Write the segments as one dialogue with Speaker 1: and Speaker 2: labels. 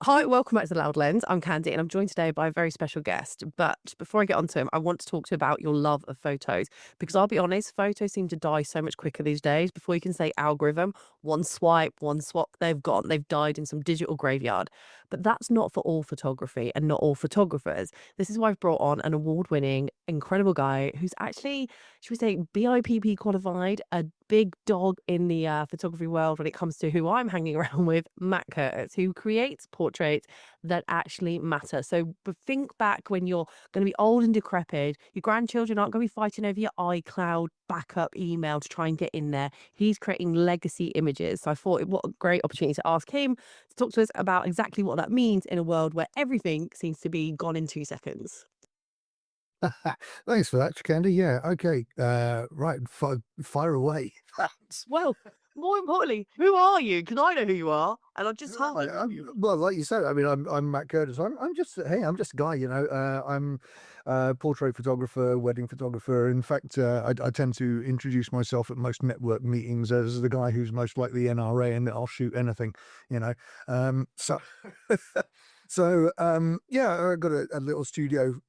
Speaker 1: Hi, welcome back to the Loud Lens. I'm Khandie and I'm joined today by a very special guest. But before I get on to him, I want to talk to you about your love of photos because I'll be honest, photos seem to die so much quicker these days. Before you can say algorithm, one swipe, one swap, they've gone. They've died in some digital graveyard. But that's not for all photography and not all photographers. This is why I've brought on an award winning, incredible guy who's actually, should we say, BIPP qualified, a big dog in the photography world when it comes to who I'm hanging around with, Matt Curtis, who creates portraits that actually matter. So think back when you're going to be old and decrepit, your grandchildren aren't going to be fighting over your iCloud backup email to try and get in there. He's creating legacy images. So I thought what a great opportunity to ask him to talk to us about exactly what that means in a world where everything seems to be gone in 2 seconds.
Speaker 2: Thanks for that, Khandie. Yeah, okay. Right, fire away.
Speaker 1: Well, more importantly, who are you? Because I know who you are, and I've just told
Speaker 2: Right,
Speaker 1: you.
Speaker 2: well, like you said, I mean, I'm Matt Curtis. I'm just I'm just a guy, you know. I'm a portrait photographer, wedding photographer. In fact, I tend to introduce myself at most network meetings as the guy who's most likely NRA and I'll shoot anything, you know. So yeah, I got a little studio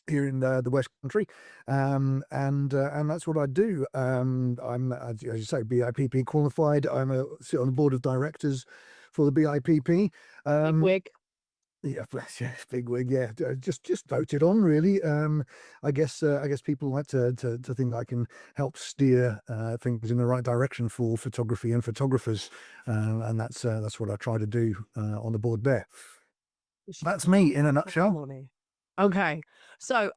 Speaker 2: here in the West Country, and that's what I do. I'm, as you say, BIPP qualified. Sit on the board of directors for the BIPP.
Speaker 1: Big
Speaker 2: Um,
Speaker 1: wig.
Speaker 2: yeah, bless you, big wig. Yeah, just voted on really. I guess people like to think I can help steer things in the right direction for photography and photographers, and that's what I try to do on the board there. That's me in a nutshell.
Speaker 1: Money. Okay. So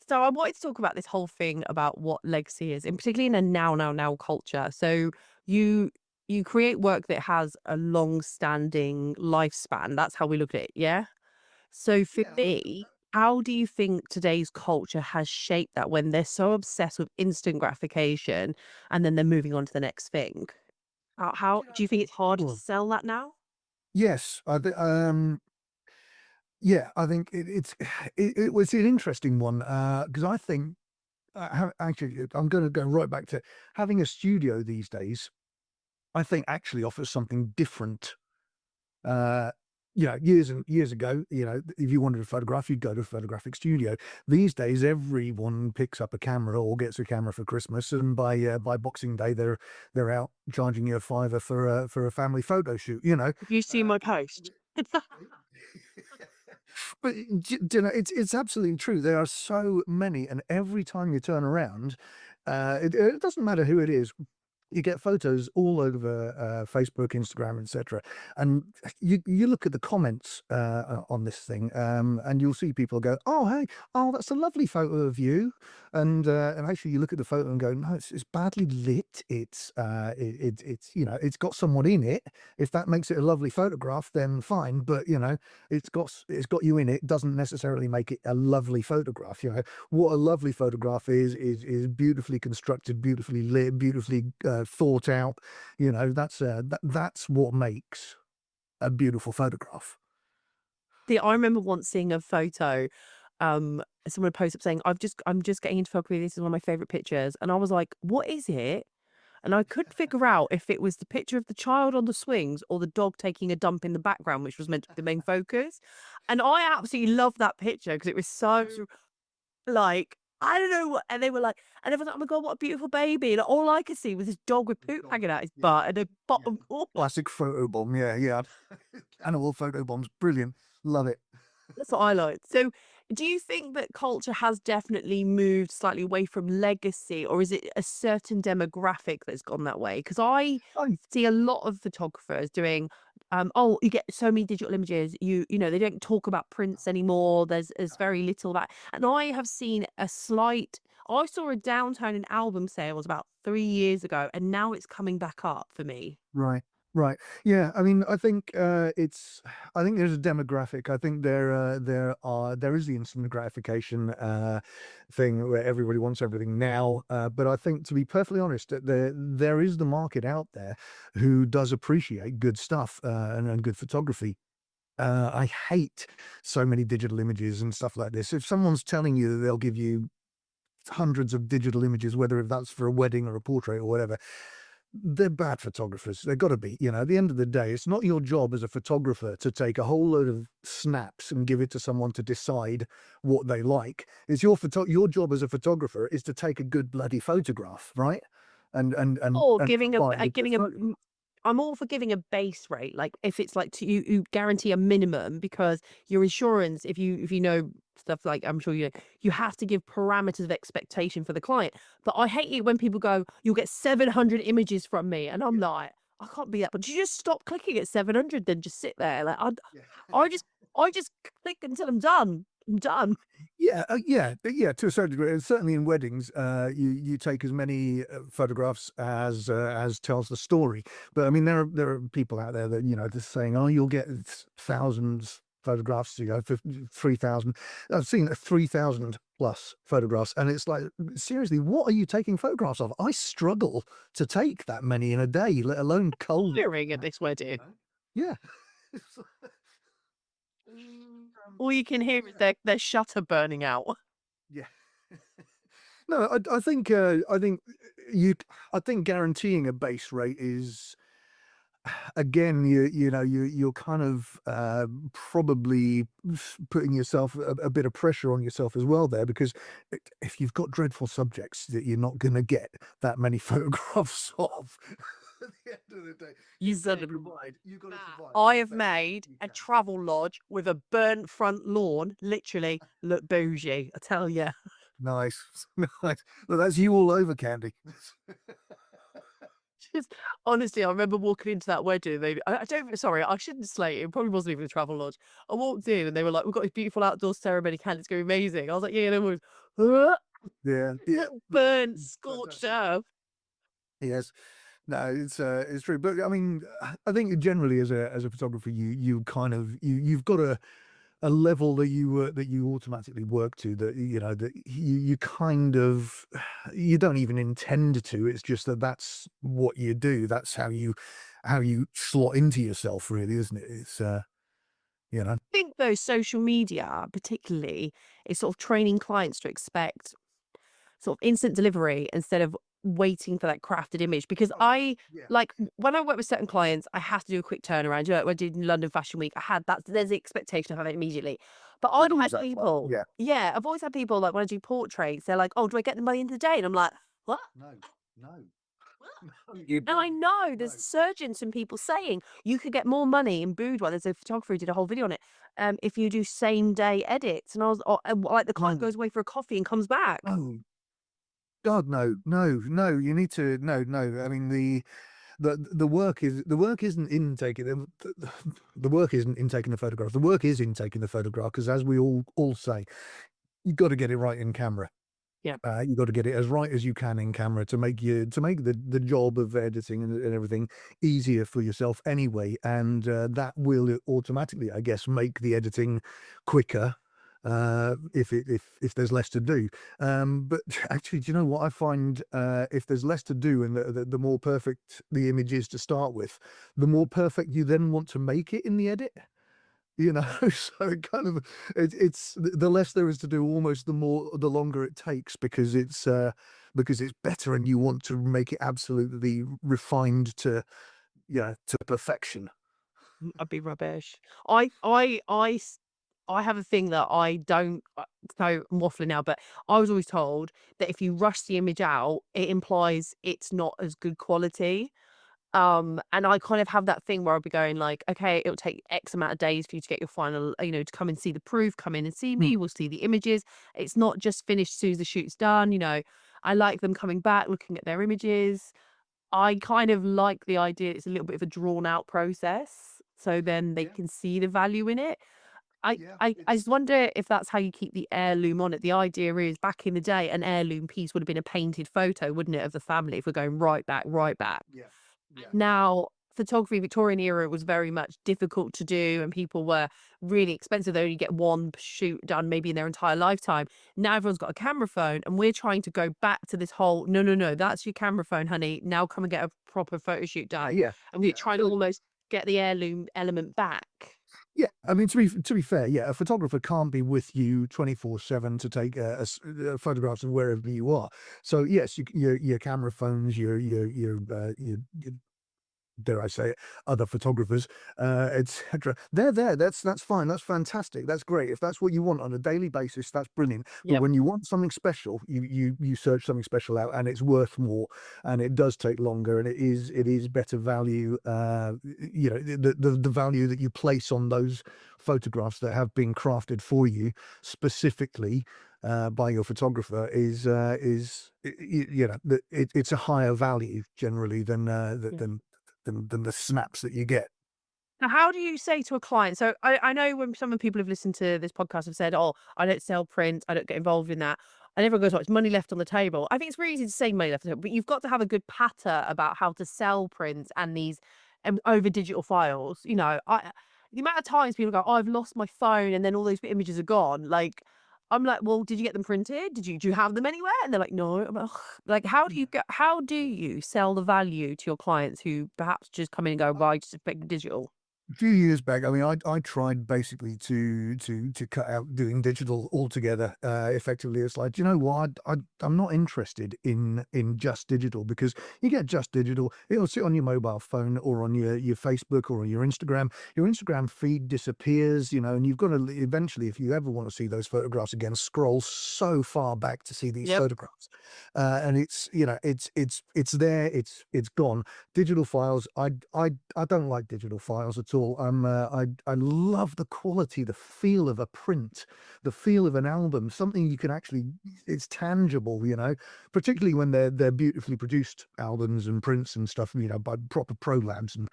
Speaker 1: so I wanted to talk about this whole thing about what legacy is, and particularly in a now culture. So you you create work that has a long-standing lifespan. That's how we look at it, yeah? So for
Speaker 2: Yeah.
Speaker 1: me, how do you think today's culture has shaped that when they're so obsessed with instant gratification and then they're moving on to the next thing? How do you think it's harder to
Speaker 2: Well,
Speaker 1: sell that now?
Speaker 2: yes, yeah, I think it was an interesting one, because I think, actually, I'm gonna go right back to having a studio these days, I think actually offers something different. Uh, years and years ago, if you wanted to photograph, you'd go to a photographic studio. These days, everyone picks up a camera or gets a camera for Christmas, and by Boxing Day, they're out charging you a fiver for a family photo shoot, you know?
Speaker 1: Have you seen my post?
Speaker 2: But do you know, it's absolutely true. There are so many, and every time you turn around, it doesn't matter who it is. You get photos all over Facebook, Instagram, etc. And you look at the comments on this thing, and you'll see people go, "Oh, hey, oh, that's a lovely photo of you," and actually you look at the photo and go, "No, it's badly lit. It's it's got someone in it. If that makes it a lovely photograph, then fine. But it's got you in it. Doesn't necessarily make it a lovely photograph. What a lovely photograph is beautifully constructed, beautifully lit, beautifully thought out. That's what makes a beautiful photograph.
Speaker 1: I remember once seeing a photo, someone posted up saying, I'm just getting into photography. This is one of my favorite pictures. And I was like, what is it? And I couldn't figure out if it was the picture of the child on the swings or the dog taking a dump in the background, which was meant to be the main focus. And I absolutely loved that picture because it was so like, I don't know what, and they were like, and everyone's like, oh my God, what a beautiful baby. And all I could see was this dog with poop hanging out his
Speaker 2: Yeah,
Speaker 1: butt and a
Speaker 2: yeah.
Speaker 1: bottom corner.
Speaker 2: Classic photo bomb. Yeah, yeah. Animal photo bombs. Brilliant. Love it.
Speaker 1: That's what I like. So, do you think that culture has definitely moved slightly away from legacy, or is it a certain demographic that's gone that way? Because I
Speaker 2: Oh,
Speaker 1: see a lot of photographers doing, oh, you get so many digital images. They don't talk about prints anymore. There's very little of that, and I have seen a slight. I saw a downturn in album sales about 3 years ago, and now it's coming back up for me.
Speaker 2: right. Right. Yeah. I mean, I think there's a demographic. I think there is the instant gratification thing where everybody wants everything now. But I think, to be perfectly honest, that there is the market out there who does appreciate good stuff and good photography. I hate so many digital images and stuff like this. If someone's telling you that they'll give you hundreds of digital images, whether if that's for a wedding or a portrait or whatever, they're bad photographers. They've got to be. At the end of the day, it's not your job as a photographer to take a whole load of snaps and give it to someone to decide what they like. It's your job as a photographer is to take a good bloody photograph, right?
Speaker 1: Or
Speaker 2: And
Speaker 1: giving a
Speaker 2: provide a good
Speaker 1: giving a
Speaker 2: photo.
Speaker 1: I'm all for giving a base rate, like, if it's like to you guarantee a minimum because your insurance, if you know stuff like I'm sure you have to give parameters of expectation for the client. But I hate it when people go, "You'll get 700 images from me," and I'm
Speaker 2: Yeah,
Speaker 1: like, "I can't be that." But you just stop clicking at 700 then just sit there, like,
Speaker 2: yeah.
Speaker 1: I just I just click until I'm done. I'm done.
Speaker 2: Yeah, yeah, to a certain degree. And certainly in weddings, you take as many photographs as tells the story. But I mean, there are people out there that just saying, "Oh, you'll get thousands photographs, for 3,000." I've seen 3,000 plus photographs, and it's like, seriously, what are you taking photographs of? I struggle to take that many in a day, let alone cold.
Speaker 1: Tiring at this wedding.
Speaker 2: Yeah.
Speaker 1: All you can hear is
Speaker 2: Yeah.
Speaker 1: their shutter burning out.
Speaker 2: Yeah. No, I think you I think guaranteeing a base rate is, again, you're kind of probably putting yourself a bit of pressure on yourself as well there, because if you've got dreadful subjects that you're not going to get that many photographs of at the end of the day,
Speaker 1: You've got to
Speaker 2: you've got to
Speaker 1: Matt,
Speaker 2: provide
Speaker 1: I
Speaker 2: the
Speaker 1: have
Speaker 2: best
Speaker 1: made
Speaker 2: you
Speaker 1: a
Speaker 2: can.
Speaker 1: travel lodge with a burnt front lawn, literally look bougie, I tell you.
Speaker 2: Nice. Nice. Well, that's you all over, Candy.
Speaker 1: Just honestly, I remember walking into that wedding. I don't. Sorry, I shouldn't slate it. It probably wasn't even a travel lodge. I walked in and they were like, "We've got this beautiful outdoor ceremony. Can't it's going to be amazing?" I was like, "Yeah." And everyone was,
Speaker 2: Yeah, yeah.
Speaker 1: burnt, scorched
Speaker 2: Fantastic.
Speaker 1: earth.
Speaker 2: Yes. No, it's true. But I mean, I think generally as a photographer, you kind of you've got a level that you automatically work to, that that you kind of you don't even intend to. It's just that that's what you do. That's how you slot into yourself, really, isn't it? It's you know.
Speaker 1: I think though social media, particularly, is sort of training clients to expect sort of instant delivery instead of waiting for that crafted image. Because
Speaker 2: Oh,
Speaker 1: I
Speaker 2: yeah.
Speaker 1: like when I work with certain clients, I have to do a quick turnaround. You know, when I did London Fashion Week, I had that. There's the expectation of having it immediately. But
Speaker 2: There's
Speaker 1: I've
Speaker 2: always
Speaker 1: had
Speaker 2: that as well.
Speaker 1: people,
Speaker 2: Yeah.
Speaker 1: yeah, I've always had people like when I do portraits, they're like, "Oh, do I get the money in the day?" And I'm like, "What?"
Speaker 2: No, no, no, you
Speaker 1: And I
Speaker 2: don't.
Speaker 1: know there's
Speaker 2: No.
Speaker 1: surgeons and people saying you could get more money in boudoir. There's a photographer who did a whole video on it. If you do same day edits, and I was like, the client
Speaker 2: No,
Speaker 1: goes away for a coffee and comes back.
Speaker 2: no. God, no, no, no. You need to no, no. I mean, the work isn't in taking the work isn't in taking the photograph. The work is in taking the photograph, because, as we all say, you got to get it right in camera.
Speaker 1: Yeah.
Speaker 2: You got to get it as right as you can in camera to make the job of editing and everything easier for yourself anyway, and that will automatically, I guess, make the editing quicker. If there's less to do, but actually, do you know what I find? If there's less to do, and the more perfect the image is to start with, the more perfect you then want to make it in the edit. So it kind of it's the less there is to do, almost the longer it takes, because it's better, and you want to make it absolutely refined to, yeah, to perfection.
Speaker 1: I'd be rubbish. I have a thing that I don't. So I'm waffling now, but I was always told that if you rush the image out, it implies it's not as good quality. And I kind of have that thing where I'll be going like, okay, it'll take X amount of days for you to get your final, to come and see the proof, come in and see
Speaker 2: Mm,
Speaker 1: me. We'll see the images. It's not just finished as soon as the shoot's done. I like them coming back, looking at their images. I kind of like the idea it's a little bit of a drawn out process, so then they
Speaker 2: yeah,
Speaker 1: can see the value in it. I
Speaker 2: yeah,
Speaker 1: I
Speaker 2: it's
Speaker 1: just wonder if that's how you keep the heirloom on it. The idea is back in the day, an heirloom piece would have been a painted photo, wouldn't it, of the family if we're going right back, right back.
Speaker 2: yeah, yeah,
Speaker 1: Now, photography Victorian era was very much difficult to do and people were really expensive. They only get one shoot done maybe in their entire lifetime. Now everyone's got a camera phone and we're trying to go back to this whole no, no, no, that's your camera phone, honey. Now come and get a proper photo shoot done.
Speaker 2: yeah,
Speaker 1: And we're
Speaker 2: yeah,
Speaker 1: trying to
Speaker 2: absolutely.
Speaker 1: almost get the heirloom element back.
Speaker 2: Yeah, I mean, to be fair, yeah, a photographer can't be with you 24/7 to take photographs of wherever you are. So yes, your camera phones, your dare I say it, other photographers, etc. They're there. That's fine. That's fantastic. That's great. If that's what you want on a daily basis, that's brilliant. But
Speaker 1: Yep.
Speaker 2: when you want something special, you search something special out, and it's worth more, and it does take longer, and it is better value. The value that you place on those photographs that have been crafted for you specifically by your photographer it's a higher value generally than the snaps that you get.
Speaker 1: Now, how do you say to a client? So I know when some of the people who've listened to this podcast have said, "Oh, I don't sell print. I don't get involved in that." And everyone goes, "Oh, it's money left on the table." I think it's really easy to say money left on the table, but you've got to have a good patter about how to sell prints and these over digital files. The amount of times people go, "Oh, I've lost my phone," and then all those images are gone. Like, I'm like, "Well, did you get them printed? Do you have them anywhere?" And they're like, "No." I'm like, "Ugh." Like, how do you sell the value to your clients who perhaps just come in and go, "Well, I just expect digital."
Speaker 2: A few years back, I mean, I tried basically to cut out doing digital altogether. Effectively, it's like, you know what? I'm not interested in just digital, because you get just digital, it'll sit on your mobile phone or on your Facebook or on your Instagram. Your Instagram feed disappears, and you've got to eventually, if you ever want to see those photographs again, scroll so far back to see these
Speaker 1: Yep.
Speaker 2: photographs, and it's there, it's gone. Digital files, I don't like digital files at all. I love the quality, the feel of a print, the feel of an album, something you can actually, it's tangible, particularly when they're beautifully produced albums and prints and stuff, by proper pro labs and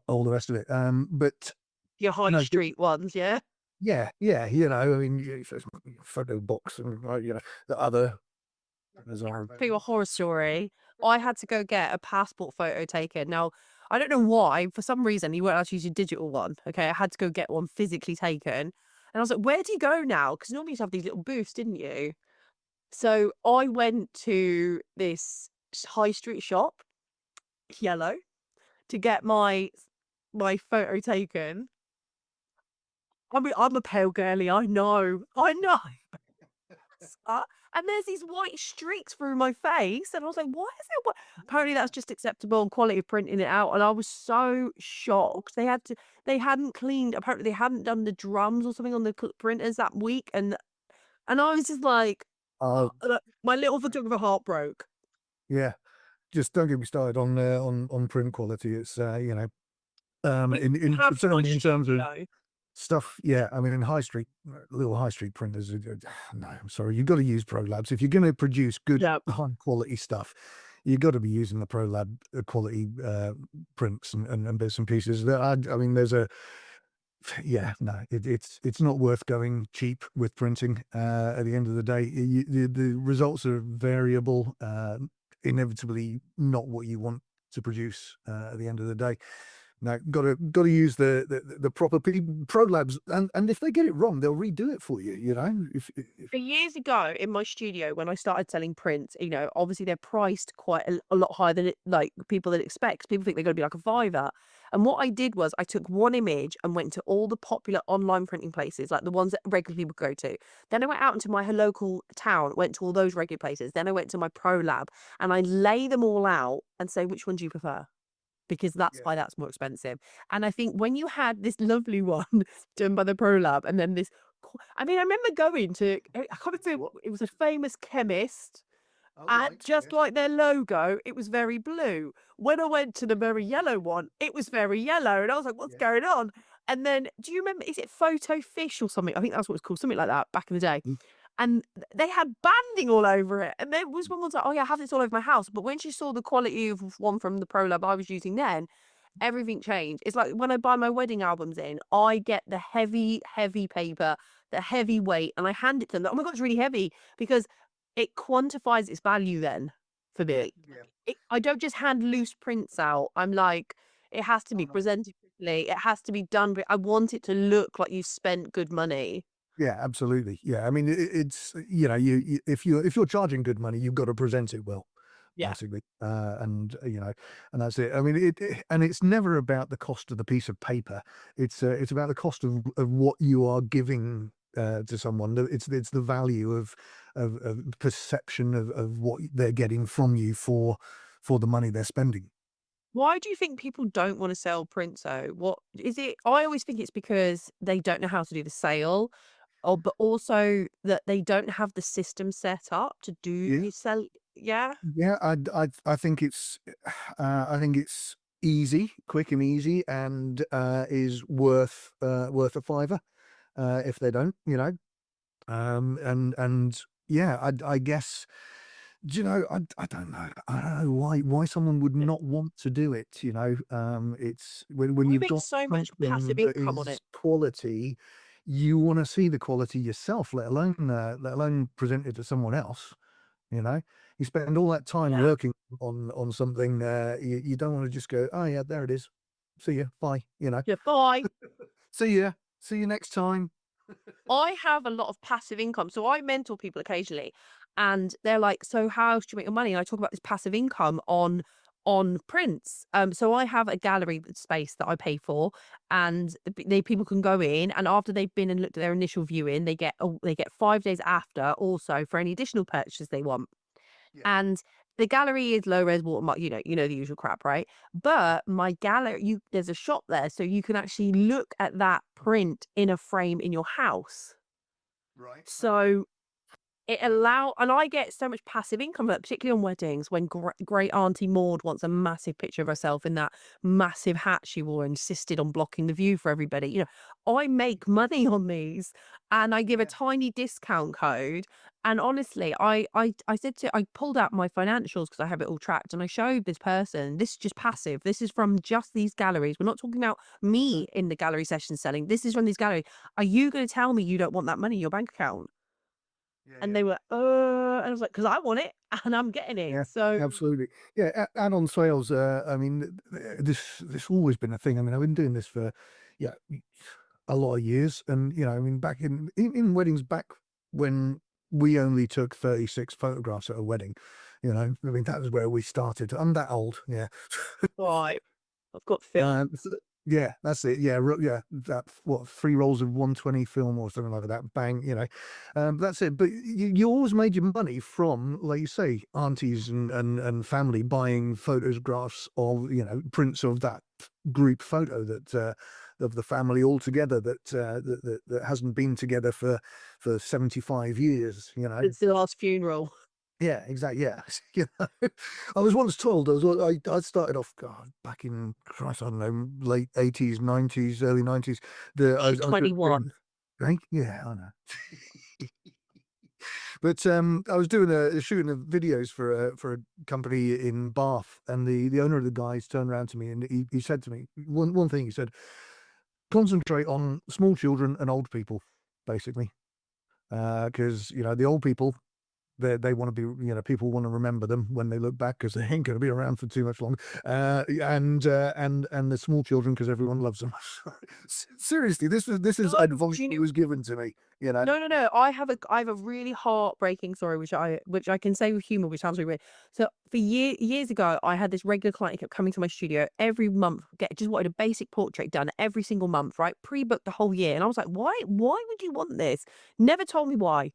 Speaker 2: all the rest of it. But
Speaker 1: Your high
Speaker 2: no,
Speaker 1: street ones, yeah?
Speaker 2: yeah, yeah, I mean, so it's photo box and the other as are.
Speaker 1: Tell you a horror story. I had to go get a passport photo taken. Now, I don't know why, for some reason, you weren't allowed to use your digital one. Okay. I had to go get one physically taken. And I was like, where do you go now? Because normally you used to have these little booths, didn't you? So I went to this high street shop, yellow, to get my photo taken. I mean, I'm a pale girly. I know. I know. Uh, and there's these white streaks through my face, and I was like, "Why is there Apparently, that's just acceptable and quality of printing it out, and I was so shocked. They hadn't cleaned apparently, they hadn't done the drums or something on the printers that week, and I was just like,
Speaker 2: Uh,
Speaker 1: my little photographer heart broke.
Speaker 2: yeah, just don't get me started on print quality. It's
Speaker 1: We
Speaker 2: in
Speaker 1: have high
Speaker 2: certainly in
Speaker 1: street,
Speaker 2: terms of
Speaker 1: though.
Speaker 2: stuff, yeah, I mean, in high street, little high street printers, no, I'm sorry, you've got to use ProLabs. If you're going to produce good,
Speaker 1: Yeah.
Speaker 2: high quality stuff, you've got to be using the ProLab quality prints and bits and pieces. I mean, yeah, no, it's not worth going cheap with printing. At the end of the day, the results are variable, inevitably not what you want to produce at the end of the day. No, gotta use the proper pro labs, and if they get it wrong, they'll redo it for you. If
Speaker 1: Years ago in my studio, when I started selling prints, obviously they're priced quite a lot higher than like people that expect. People think they're going to be like a fiver. And what I did was I took one image and went to all the popular online printing places, like the ones that regular people go to. Then I went out into my local town, went to all those regular places. Then I went to my pro lab and I lay them all out and say, which one do you prefer? Because that's
Speaker 2: yeah,
Speaker 1: why that's more expensive. And I think when you had this lovely one done by the Pro Lab and then this I mean, I remember going to I can't remember what it was, a famous chemist,
Speaker 2: all
Speaker 1: and
Speaker 2: right,
Speaker 1: just
Speaker 2: yes,
Speaker 1: like their logo, it was very blue. When I went to the very yellow one, it was very yellow, and I was like, "What's
Speaker 2: yeah.
Speaker 1: going on?" And then do you remember, is it Photo Fish or something? I think that's what it's called, something like that back in the day.
Speaker 2: Mm.
Speaker 1: And they had banding all over it. And there was one was like, "Oh yeah, I have this all over my house." But when she saw the quality of one from the Pro Lab I was using then, everything changed. It's like when I buy my wedding albums in, I get the heavy, heavy paper, the heavy weight, and I hand it to them. Oh my God, it's really heavy because it quantifies its value then for
Speaker 2: Yeah,
Speaker 1: me.
Speaker 2: yeah.
Speaker 1: I don't just hand loose prints out. I'm like, it has to
Speaker 2: Oh
Speaker 1: be
Speaker 2: no.
Speaker 1: presented properly. It has to be done. I want it to look like you spent good money.
Speaker 2: Yeah, absolutely. Yeah, I mean, it's if you're charging good money, you've got to present it well.
Speaker 1: Yeah.
Speaker 2: basically. And that's it. I mean, and it's never about the cost of the piece of paper. It's about the cost of what you are giving to someone. It's the value of perception of what they're getting from you for the money they're spending.
Speaker 1: Why do you think people don't wanna sell prints though? What is it? I always think it's because they don't know how to do the sale, or but also that they don't have the system set up to do
Speaker 2: Yeah.
Speaker 1: you sell. Yeah?
Speaker 2: Yeah, I think I think it's easy, quick and easy, and is worth a fiver if they don't, and yeah, I guess, I don't know. I don't know why someone would not want to do it. It's when
Speaker 1: I
Speaker 2: you've
Speaker 1: make
Speaker 2: got
Speaker 1: so much passive
Speaker 2: something that
Speaker 1: income on
Speaker 2: is
Speaker 1: it.
Speaker 2: quality, you want to see the quality yourself, let alone present it to someone else. You know, you spend all that time
Speaker 1: Yeah.
Speaker 2: working on something, you don't wanna just go, "Oh, yeah, there it is. See ya. Bye."
Speaker 1: Yeah, bye.
Speaker 2: "See ya. See you next time."
Speaker 1: I have a lot of passive income. So I mentor people occasionally and they're like, "So how else do you make your money?" And I talk about this passive income on prints. So I have a gallery space that I pay for and people can go in and after they've been and looked at their initial viewing, they get 5 days after also for any additional purchases they want.
Speaker 2: Yeah.
Speaker 1: And the gallery is low res watermark, you know the usual crap, right? But my gallery, there's a shop there, so you can actually look at that print in a frame in your house.
Speaker 2: Right. Okay.
Speaker 1: So and I get so much passive income, like, particularly on weddings when great Auntie Maud wants a massive picture of herself in that massive hat she wore and insisted on blocking the view for everybody. I make money on these and I give a
Speaker 2: Yeah.
Speaker 1: tiny discount code. And honestly, I said I pulled out my financials because I have it all tracked and I showed this person, this is just passive. This is from just these galleries. We're not talking about
Speaker 2: Mhm.
Speaker 1: me in the gallery session selling. This is from these galleries. Are you going to tell me you don't want that money in your bank account?
Speaker 2: Yeah,
Speaker 1: And
Speaker 2: yeah.
Speaker 1: they were, and I was like, "'Cause I want it and I'm getting it."
Speaker 2: Yeah,
Speaker 1: So
Speaker 2: absolutely. Yeah, add-on sales, I mean, this always been a thing. I mean, I've been doing this for, yeah, a lot of years, and, I mean, back in weddings back when we only took 36 photographs at a wedding, I mean, that was where we started. I'm that old, yeah.
Speaker 1: right, I've got film.
Speaker 2: So yeah, that's it. Yeah, yeah, that what 3 rolls of 120 film or something like that. Bang, that's it. But you always made your money from, like you say, aunties and family buying photographs of prints of that group photo that of the family all together that hasn't been together for 75 years.
Speaker 1: It's the last funeral.
Speaker 2: Yeah, exactly. Yeah, I was once told I started off back in Christ, I don't know, late 80s, 90s, early 90s.
Speaker 1: She's
Speaker 2: I was
Speaker 1: 21.
Speaker 2: doing, right? Yeah, I know. But I was doing shooting videos for a company in Bath, and the owner of the guys turned around to me and he said to me one thing. He said, "Concentrate on small children and old people, basically, because the old people." They wanna be people wanna remember them when they look back because they ain't gonna be around for too much longer. And the small children because everyone loves them. Seriously, this is
Speaker 1: No,
Speaker 2: advice
Speaker 1: do you
Speaker 2: that
Speaker 1: know
Speaker 2: was given to me, you know?
Speaker 1: no, no, no. I have a really heartbreaking story, which I can say with humor, which sounds really weird. So for years ago, I had this regular client who kept coming to my studio every month, just wanted a basic portrait done every single month, right? Pre-booked the whole year. And I was like, why would you want this? Never told me why.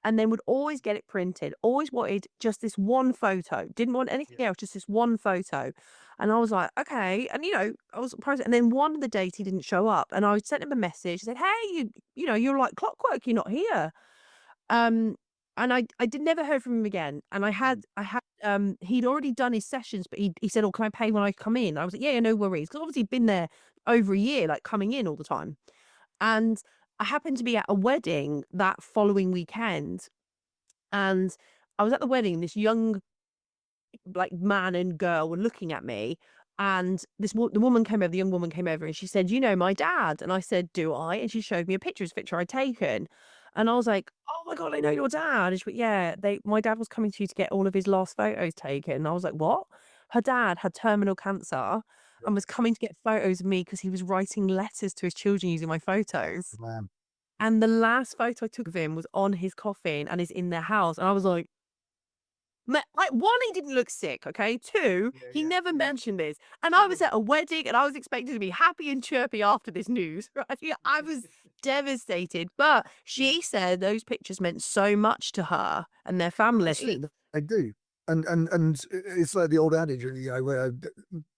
Speaker 1: And then would always get it printed, always wanted just this one photo, didn't want
Speaker 2: Yeah.
Speaker 1: anything else, just this one photo. And I was like, okay. And I was surprised. And then one of the days he didn't show up. And I sent him a message, said, "Hey, you're like clockwork, you're not here." Um, and I did never heard from him again. And
Speaker 2: Mm.
Speaker 1: he'd already done his sessions, but he said, "Oh, can I pay when I come in?" I was like, "Yeah, yeah, no worries." Because obviously he'd been there over a year, like coming in all the time. And I happened to be at a wedding that following weekend and I was at the wedding, this young, like, man and girl were looking at me, and the woman came over, the young woman came over, and she said, "You know my dad?" And I said, "Do I?" And she showed me a picture I'd taken, and I was like, "Oh my god, I know your dad." And she went, "Yeah, my dad was coming to you to get all of his last photos taken." And I was like, "What?" Her dad had terminal cancer and was
Speaker 2: Right.
Speaker 1: coming to get photos of me because he was writing letters to his children using my photos.
Speaker 2: Man.
Speaker 1: And the last photo I took of him was on his coffin and is in their house, and I was like, Like, one, he didn't look sick, okay? Two,
Speaker 2: Yeah,
Speaker 1: he
Speaker 2: yeah,
Speaker 1: never
Speaker 2: yeah.
Speaker 1: mentioned this. And I was at a wedding and I was expecting to be happy and chirpy after this news, right? Yeah, I was devastated. But
Speaker 2: Yeah.
Speaker 1: she said those pictures meant so much to her and their family.
Speaker 2: Absolutely, they do. And it's like the old adage, where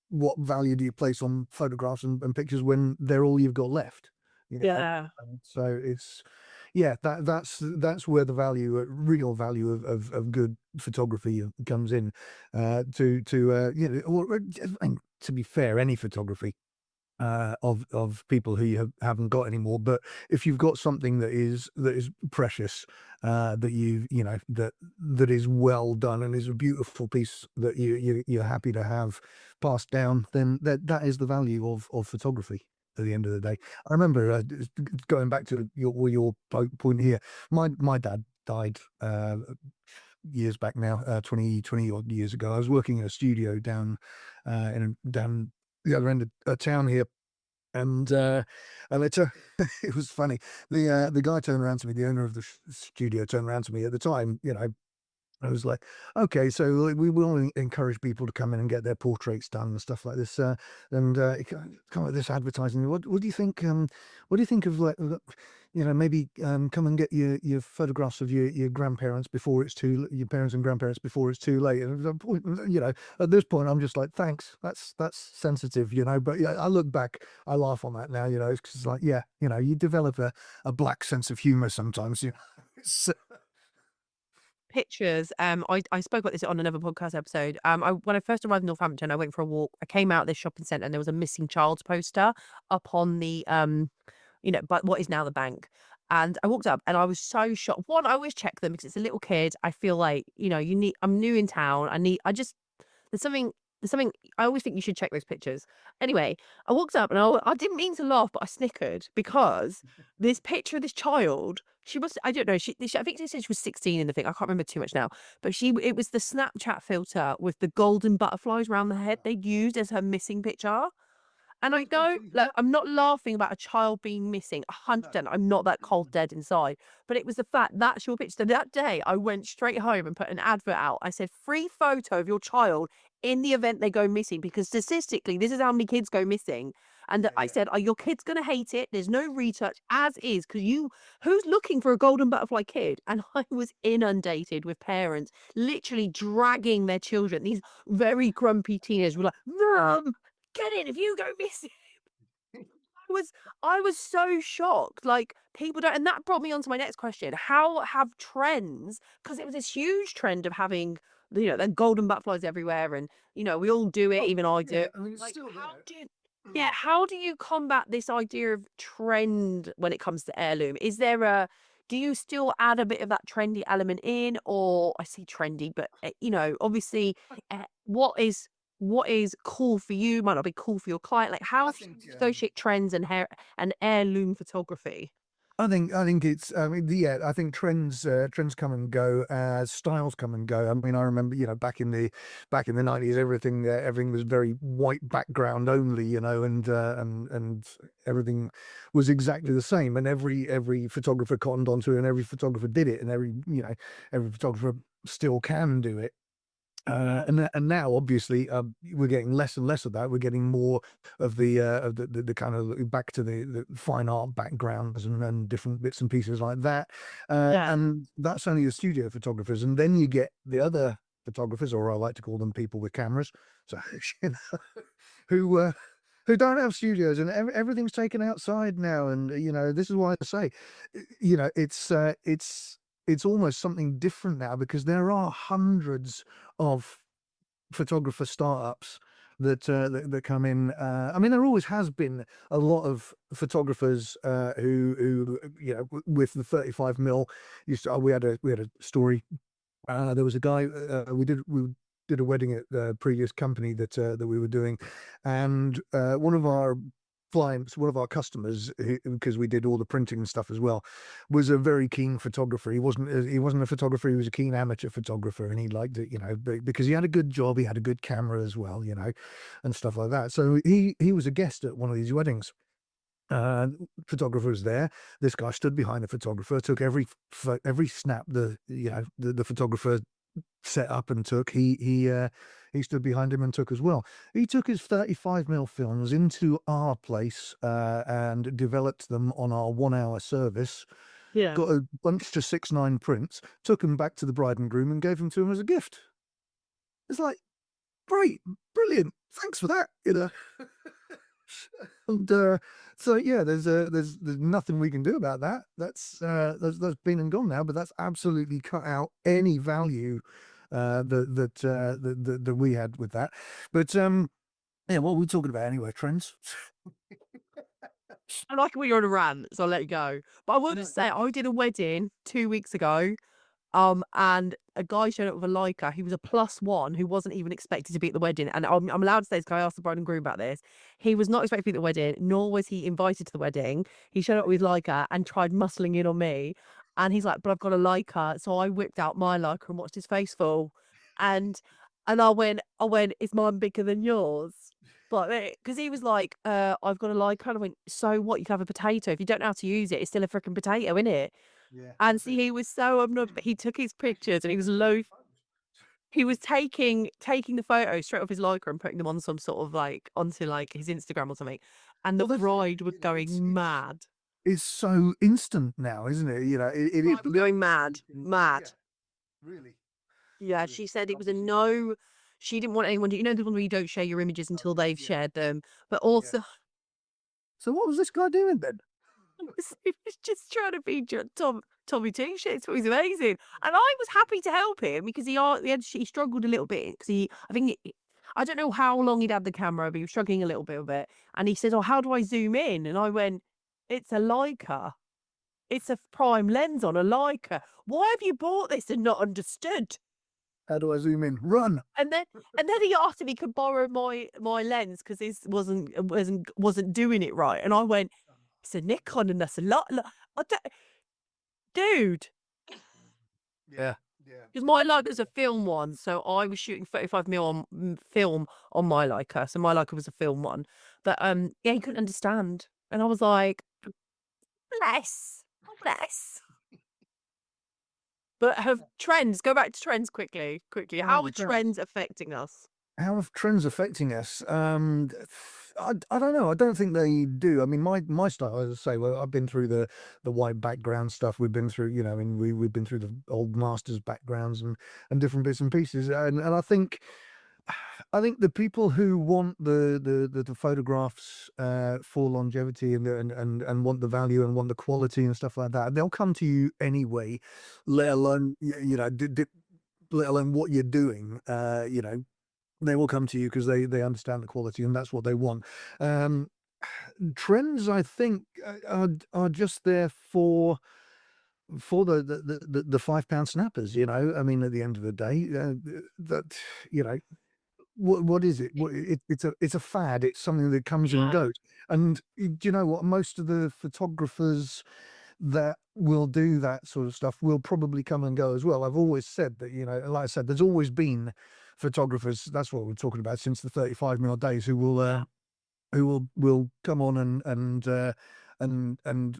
Speaker 2: what value do you place on photographs and pictures when they're all you've got left? You know?
Speaker 1: Yeah.
Speaker 2: So it's yeah, that's where the value, real value of good photography comes in. Or, and to be fair, any photography of people who haven't got anymore. But if you've got something that is precious, that that is well done and is a beautiful piece that you're happy to have passed down, then that is the value of photography. At the end of the day, I remember going back to your point here. My dad died years back now, 20 odd years ago. I was working in a studio down the other end of town here, and it it was funny. The guy turned around to me, the owner of the studio turned around to me at the time. I was like, okay, so like, we will encourage people to come in and get their portraits done and stuff like this. And it kind of this advertising. What do you think? What do you think of like, maybe come and get your photographs of your grandparents before it's your parents and grandparents before it's too late. And at the point, at this point, I'm just like, thanks. That's sensitive, But yeah, I look back, I laugh on that now. It's like, yeah, you develop a black sense of humor sometimes. It's,
Speaker 1: Pictures. I spoke about this on another podcast episode. When I first arrived in Northampton, I went for a walk. I came out of this shopping centre and there was a missing child's poster up on the but what is now the bank. And I walked up and I was so shocked. One, I always check them because it's a little kid. I feel like, I'm new in town. There's something there's something I always think you should check those pictures. Anyway, I walked up and I didn't mean to laugh, but I snickered because this picture of this child, I don't know, I think they said she was 16 in the thing. I can't remember too much now. But it was the Snapchat filter with the golden butterflies around the head they'd used as her missing picture. And I go, look, I'm not laughing about a child being missing.
Speaker 2: no.
Speaker 1: 100%. I'm not that cold dead inside. But it was the fact that's your picture. So that day, I went straight home and put an advert out. I said, free photo of your child in the event they go missing, because statistically, this is how many kids go missing. And
Speaker 2: Yeah,
Speaker 1: I
Speaker 2: yeah.
Speaker 1: said, are your kids going to hate it? There's no retouch as is, because who's looking for a golden butterfly kid? And I was inundated with parents literally dragging their children. These very grumpy teenagers were like, Mum, get in if you go missing. I was I was so shocked. Like, people don't, and that brought me on to my next question. How have trends, because it was this huge trend of having, the golden butterflies everywhere and, we all do it,
Speaker 2: Oh,
Speaker 1: even I do
Speaker 2: yeah.
Speaker 1: it.
Speaker 2: I mean, it's
Speaker 1: Like,
Speaker 2: still there.
Speaker 1: how do you combat this idea of trend when it comes to heirloom? Do you still add a bit of that trendy element in, or I say trendy, but obviously, what is cool for you might not be cool for your client. Like, how
Speaker 2: I
Speaker 1: do you
Speaker 2: think.
Speaker 1: associate trends and heirloom photography?
Speaker 2: I think it's. I mean, yeah. I think trends come and go as styles come and go. I mean, I remember, back in the '90s, everything was very white background only, and everything was exactly the same, and every photographer cottoned onto it, and every photographer did it, and every photographer still can do it. And now, obviously, we're getting less and less of that. We're getting more of the kind of back to the fine art backgrounds and different bits and pieces like that.
Speaker 1: Yeah.
Speaker 2: And that's only the studio photographers, and then you get the other photographers, or I like to call them people with cameras, so you know, who uh, who don't have studios, and everything's taken outside now. And this is why I say, it's almost something different now, because there are hundreds of photographer startups that come in. I mean, there always has been a lot of photographers who with the 35 mil. We had a story. There was a guy, we did a wedding at the previous company that we were doing, and one of our customers, because we did all the printing and stuff as well, was a very keen photographer. He wasn't a photographer; he was a keen amateur photographer, and he liked it, because he had a good job, he had a good camera as well, and stuff like that. So he was a guest at one of these weddings. Uh, Photographer was there. This guy stood behind the photographer, took every snap the photographer set up and took, he stood behind him and took as well. He took his 35 mm films into our place, and developed them on our 1 hour service,
Speaker 1: Yeah.
Speaker 2: got a bunch of 6:9 prints, took them back to the bride and groom and gave them to him as a gift. It's like, great, brilliant, thanks for that, you know? And, so yeah, there's nothing we can do about that. That's been and gone now, but that's absolutely cut out any value, that we had with that. But, yeah, what are we talking about anyway? Trends?
Speaker 1: I like it when you're on a rant, so I'll let you go. But I will
Speaker 2: No,
Speaker 1: just say I did a wedding 2 weeks ago. And a guy showed up with a Leica. He was a +1 who wasn't even expected to be at the wedding. And I'm allowed to say this 'cause I asked the bride and groom about this. He was not expected to be at the wedding, nor was he invited to the wedding. He showed up with Leica and tried muscling in on me. And he's like, "But I've got a Leica." So I whipped out my Leica and watched his face fall. And I went, "Is mine bigger than yours?" But because he was like, "I've got a Leica." And I went, "So what? You can have a potato. If you don't know how to use it, it's still a freaking potato, isn't it?"
Speaker 2: yeah,
Speaker 1: And
Speaker 2: that's
Speaker 1: see,
Speaker 2: it.
Speaker 1: he was so he took his pictures and he was taking the photos straight off his Leica and putting them on some sort of like onto like his Instagram or something, and the
Speaker 2: Well, that's it.
Speaker 1: bride was
Speaker 2: You know,
Speaker 1: going mad.
Speaker 2: it's so instant now, isn't it? You know, it is
Speaker 1: Bride was going mad,
Speaker 2: you can, yeah,
Speaker 1: mad.
Speaker 2: really,
Speaker 1: Yeah,
Speaker 2: really.
Speaker 1: she said it was a
Speaker 2: Obviously,
Speaker 1: no. She didn't want anyone to, the one where you don't share your images
Speaker 2: oh,
Speaker 1: until they've
Speaker 2: yeah,
Speaker 1: shared them, but
Speaker 2: yeah.
Speaker 1: also
Speaker 2: So what was this guy doing then?
Speaker 1: he was just trying to be Tommy Two Shits, but he's amazing. And I was happy to help him because he struggled a little bit because I think I don't know how long he'd had the camera, but he was struggling a little bit with it. And he said, "Oh, how do I zoom in?" And I went, "It's a Leica. It's a prime lens on a Leica. Why have you bought this and not understood?"
Speaker 2: How do I zoom in? Run.
Speaker 1: And then he asked if he could borrow my lens because his wasn't doing it right. And I went, "It's a Nikon and that's a lot. I don't, dude."
Speaker 2: Yeah, yeah,
Speaker 1: 'Cause my Leica's a film one, so I was shooting 35 on film on my Leica, so my Leica was a film one. But, yeah, he couldn't understand, and I was like, "Bless, oh, bless." But have trends go back to trends quickly. How
Speaker 2: Oh,
Speaker 1: are
Speaker 2: God.
Speaker 1: trends affecting us?
Speaker 2: How are trends affecting us? I don't know. I don't think they do. I mean, my style, as I say, well, I've been through the white background stuff. We've been through, you know, I mean, we've been through the old masters backgrounds and different bits and pieces. And I think the people who want the photographs, for longevity and want the value and want the quality and stuff like that, they'll come to you anyway. Let
Speaker 1: Yeah.
Speaker 2: alone let alone what you're doing. You know, they will come to you because they understand the quality and that's what they want. Um, Trends, I think, are just there for the £5 snappers. You know, I mean, at the end of the day, that you know, what is it? It's a fad. It's something that comes and
Speaker 1: Yeah.
Speaker 2: goes. And do you know what? Most of the photographers that will do that sort of stuff will probably come and go as well. I've always said that, you know, like I said, there's always been photographers. That's what we're talking about since the 35 days
Speaker 1: Yeah.
Speaker 2: who will come on and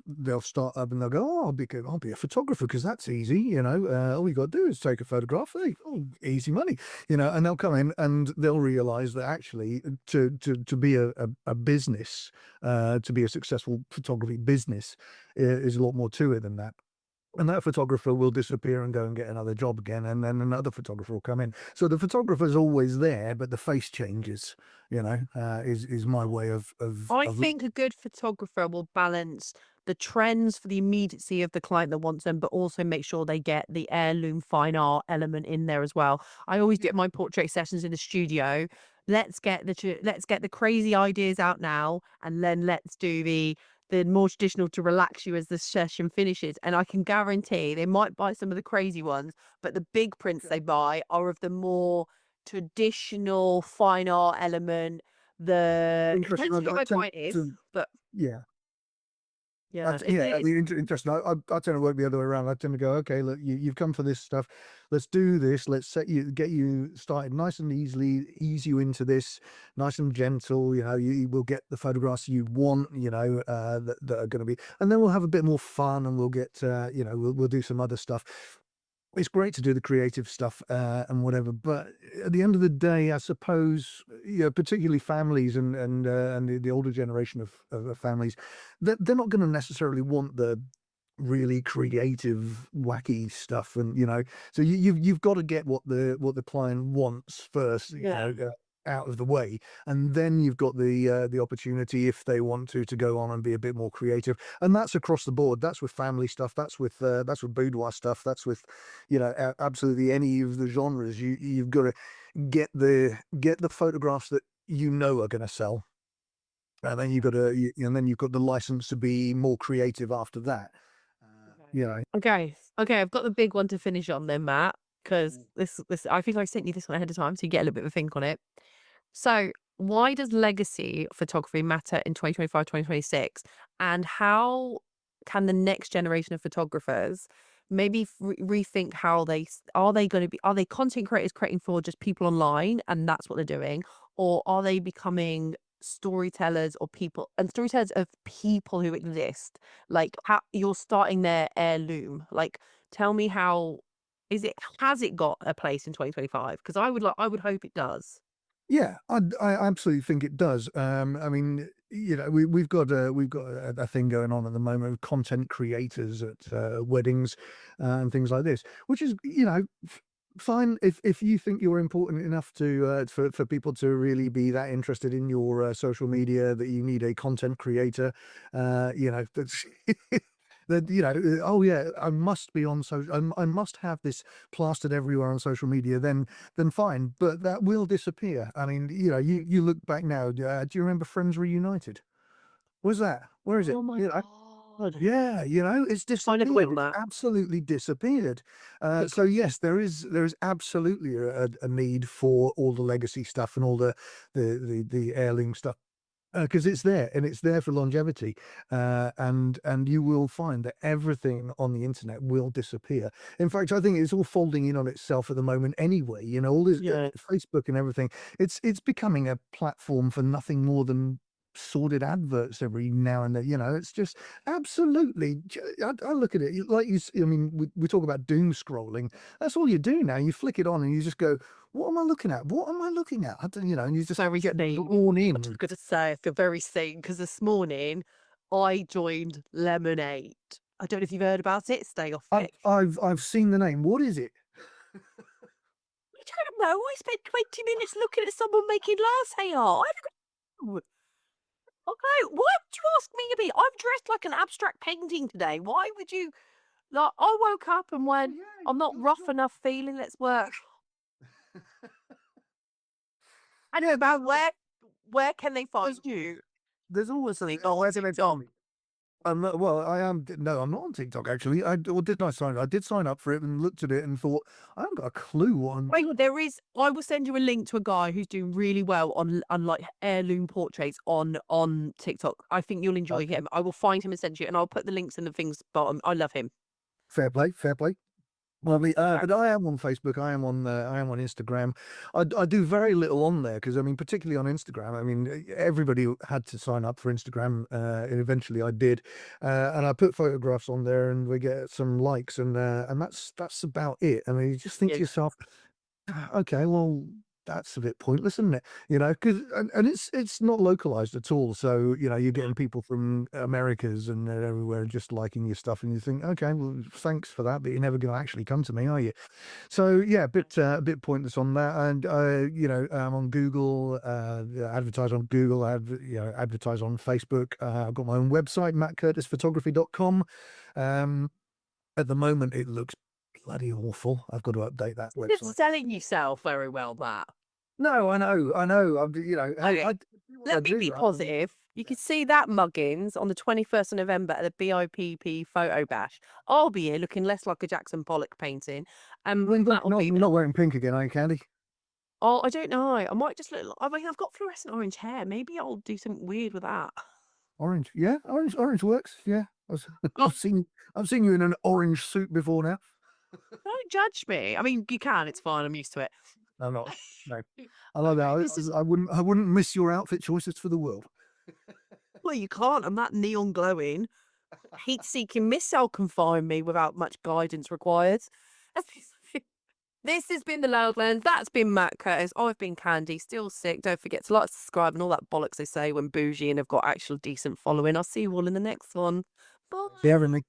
Speaker 2: they'll start up and they'll go, oh, I'll be a photographer because that's easy, you know. All you got to do is take a photograph. Hey, oh, easy money, you know. And they'll come in and they'll realise that actually to be a business, to be a successful photography business, is a lot more to it than that. And that photographer will disappear and go and get another job again, and then another photographer will come in. So the photographer's always there, but the face changes. You know, is my way
Speaker 1: I
Speaker 2: of
Speaker 1: think a good photographer will balance the trends for the immediacy of the client that wants them, but also make sure they get the heirloom fine art element in there as well. I always do
Speaker 2: yeah.
Speaker 1: my portrait sessions in the studio. Let's get the crazy ideas out now, and then let's do the more traditional to relax you as the session finishes. And I can guarantee they might buy some of the crazy ones, but the big prints
Speaker 2: Okay.
Speaker 1: they buy are of the more traditional fine art element. It
Speaker 2: Interesting.
Speaker 1: depends who
Speaker 2: I
Speaker 1: my
Speaker 2: tend
Speaker 1: client is,
Speaker 2: to
Speaker 1: but
Speaker 2: yeah.
Speaker 1: yeah,
Speaker 2: Yeah, I
Speaker 1: it's
Speaker 2: mean, interesting. I tend to work the other way around. I tend to go, okay, look, you've come for this stuff. Let's do this. Let's get you started nice and easily, ease you into this, nice and gentle. You know, you will get the photographs you want. You know, that are going to be, and then we'll have a bit more fun, and we'll get, you know, we'll do some other stuff. it's great to do the creative stuff, and whatever, but at the end of the day, I suppose, particularly families and the older generation of families, they're not gonna necessarily want the really creative, wacky stuff, and, so you've gotta get what the client wants first,
Speaker 1: Yeah.
Speaker 2: out of the way, and then you've got the opportunity, if they want to go on and be a bit more creative, and that's across the board. That's with family stuff, that's with boudoir stuff, that's with, absolutely any of the genres. You've gotta get the photographs that are gonna sell, and then you've got the license to be more creative after that.
Speaker 1: Okay.
Speaker 2: You know?
Speaker 1: Okay, I've got the big one to finish on then, Matt, because
Speaker 2: Mm.
Speaker 1: this I think I sent you this one ahead of time, so you get a little bit of a think on it. So, why does legacy photography matter in 2025, 2026? And how can the next generation of photographers maybe rethink how are they going to be, are they content creators creating for just people online and that's what they're doing? Or are they becoming storytellers or people and storytellers of people who exist? Like, how you're starting their heirloom. Like, tell me how has it got a place in 2025? Because I would hope it does.
Speaker 2: Yeah, I absolutely think it does. I mean, we've got a thing going on at the moment with content creators at weddings, and things like this, which is, fine if you think you're important enough to for people to really be that interested in your social media, that you need a content creator, that's that, oh yeah, I must be on social, I must have this plastered everywhere on social media, then fine, but that will disappear. I mean, you look back now, do you remember Friends Reunited? Where's that? Where is it?
Speaker 1: Oh my god.
Speaker 2: Yeah, it's
Speaker 1: I never went
Speaker 2: disappeared.
Speaker 1: on
Speaker 2: It's
Speaker 1: that.
Speaker 2: absolutely disappeared. So yes, there is absolutely a need for all the legacy stuff and all the heirloom stuff, because it's there, and it's there for longevity. And you will find that everything on the internet will disappear. In fact, I think it's all folding in on itself at the moment anyway. All this
Speaker 1: Yeah.
Speaker 2: Facebook and everything. It's becoming a platform for nothing more than sordid adverts every now and then. It's just absolutely. I look at it like I mean, we talk about doom scrolling. That's all you do now. You flick it on and you just go, "What am I looking at? What am I looking at?" I don't, and you just
Speaker 1: Very
Speaker 2: get
Speaker 1: same.
Speaker 2: drawn
Speaker 1: I was
Speaker 2: in.
Speaker 1: gonna say I feel very same because this morning I joined Lemonade. I don't know if you've heard about it. Stay off
Speaker 2: I've
Speaker 1: it.
Speaker 2: I've I've seen the name. What is it?
Speaker 1: I don't know. I spent 20 minutes looking at someone making latte art. I don't know. Okay, why would you ask me to be? I'm dressed like an abstract painting today. Why would you? Like, I woke up and
Speaker 2: Oh
Speaker 1: went,
Speaker 2: yeah,
Speaker 1: I'm not rough
Speaker 2: you're
Speaker 1: enough feeling. Let's work. I know
Speaker 2: yeah.
Speaker 1: about where can they find
Speaker 2: There's
Speaker 1: you?
Speaker 2: there's always
Speaker 1: Something.
Speaker 2: something
Speaker 1: Oh,
Speaker 2: on
Speaker 1: where's it
Speaker 2: TikTok.
Speaker 1: on?
Speaker 2: Well, I am. No, I'm not on TikTok actually. Or did I sign? I did sign up for it and looked at it and thought, I haven't got a clue what I'm.
Speaker 1: Wait, there is. I will send you a link to a guy who's doing really well on like heirloom portraits on TikTok. I think you'll enjoy
Speaker 2: Okay.
Speaker 1: him. I will find him and send you, and I'll put the links in the things bottom. I love him.
Speaker 2: Fair play, fair play. Lovely.
Speaker 1: Right.
Speaker 2: But I am on Facebook. I am on Instagram. I do very little on there because, I mean, particularly on Instagram. I mean, everybody had to sign up for Instagram, and eventually I did, and I put photographs on there, and we get some likes, and that's about it. I mean, you just think
Speaker 1: Yeah.
Speaker 2: to yourself, okay, well, that's a bit pointless, isn't it? Because and it's not localized at all. So you're getting people from Americas and everywhere just liking your stuff, and you think, okay, well, thanks for that, but you're never going to actually come to me, are you? So yeah, a bit pointless on that. And I'm on Google, advertise on Google, advertise on Facebook. I've got my own website, mattcurtisphotography.com. Um, at the moment, it looks bloody awful. I've got to update that
Speaker 1: You're
Speaker 2: website.
Speaker 1: selling yourself very well, Matt.
Speaker 2: No, I know. Hey,
Speaker 1: Okay.
Speaker 2: I do what I
Speaker 1: Let me
Speaker 2: do,
Speaker 1: be
Speaker 2: right?
Speaker 1: positive. You can see that muggins on the 21st of November at the BIPP Photo Bash. I'll be here looking less like a Jackson Pollock painting.
Speaker 2: Well, you're
Speaker 1: That'll
Speaker 2: not
Speaker 1: be there.
Speaker 2: not wearing pink again, are you, Khandie?
Speaker 1: Oh, I don't know. I might just look. I mean, I've got fluorescent orange hair. Maybe I'll do something weird with that.
Speaker 2: Orange, yeah, orange works. Yeah,
Speaker 1: Oh,
Speaker 2: I've seen you in an orange suit before now.
Speaker 1: don't judge me. I mean, you can. It's fine. I'm used to it.
Speaker 2: I'm not. No, I love that.
Speaker 1: This is
Speaker 2: I wouldn't miss your outfit choices for the world.
Speaker 1: well, you can't. I'm that neon glowing. Heat-seeking missile can find me without much guidance required. This has been the Loud Lens. That's been Matt Curtis. I've been Khandie, still sick. Don't forget to like, subscribe, and all that bollocks they say when bougie and have got actual decent following. I'll see you all in the next one.
Speaker 2: Yeah,
Speaker 1: Bye.
Speaker 2: everything.